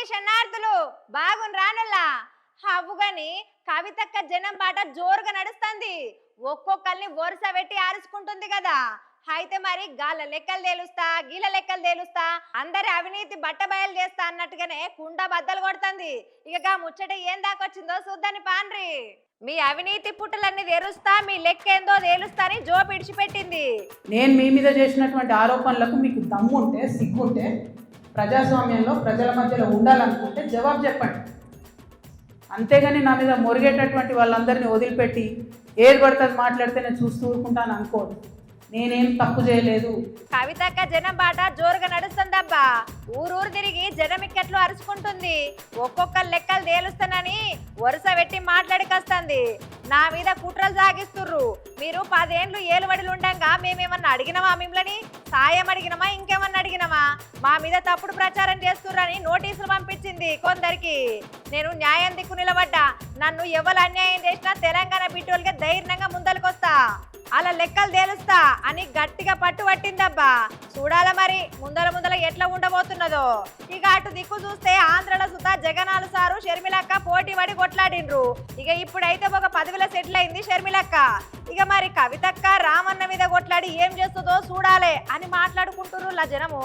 శనార్థులు బాగున్ రానుల్లా హవ్వుగాని కవితక్క జనం బాట జోరుగా నడుస్తుంది. ఒక్కొక్కరిని వరుస పెట్టి ఆరుచుకుంటుంది కదా. అయితే మరి గాల లెక్కలు తేలుస్తా గీల లెక్కలు తేలుస్తా అందరి అవినీతి బట్ట బయలు చేస్తా అన్నట్టుగానే కుండ బద్దలు కొడుతుంది. ఇక ముచ్చట ఏం దాకొచ్చిందో చూద్దాని పాన్రి. మీ అవినీతి పుట్టలన్నీ తెరుస్తా మీ లెక్క ఏందో తేలుస్తా అని జోపు ఇడిచిపెట్టింది. నేను మీ మీద చేసినటువంటి ఆరోపణలకు మీకు దమ్ముంటే సిగ్గుంటే ప్రజాస్వామ్యంలో ప్రజల మధ్యలో ఉండాలనుకుంటే జవాబు చెప్పండి. అంతేగాని నా మీద మొరిగేటటువంటి వాళ్ళందరినీ వదిలిపెట్టి ఏది పడుతుంది మాట్లాడితే నేను చూస్తూ ఊరుకుంటాను అనుకోదు. నేనేం తప్పు చేయలేదు. కవితక్క జనం బాట జోరుగా నడుస్తుందబ్బా. ఊరూరు తిరిగి జనం ఇక్కట్లు అరుచుకుంటుంది. ఒక్కొక్క లెక్కలు తేలుస్తానని వరుస పెట్టి మాట్లాడికొస్తుంది. నా మీద కుట్రలు సాగిస్తుర్రు. మీరు 10 ఏళ్ళు ఏలుబడులు ఉండంగా మేమేమన్నా అడిగినమా? మిమ్మల్ని సాయం అడిగినమా? ఇంకేమన్నా అడిగినమా? మా మీద తప్పుడు ప్రచారం చేస్తుర్రని నోటీసులు పంపించింది కొందరికి. నేను న్యాయం దిక్కు నిలబడ్డా. నన్ను ఎవరు అన్యాయం చేసినా తెలంగాణ బిడ్డోళ్ళకి ధైర్యంగా ముందలకొస్తా, అలా లెక్కలు తేలుస్తా అని గట్టిగా పట్టుబట్టిందబ్బా. చూడాల మరి ముందల ఎట్లా ఉండబోతున్నదో. ఇక అటు దిక్కు చూస్తే ఆంధ్రలో సుతా జగనాలు సారు షర్మిలక్క పోటీ పడి కొట్లాడిండ్రు. ఇక ఇప్పుడైతే ఒక 10 సెటిల్ అయింది షర్మిలక్క. ఇక మరి కవితక్క రామన్న మీద కొట్లాడి ఏం చేస్తుందో చూడాలే అని మాట్లాడుకుంటుర్రు జనము.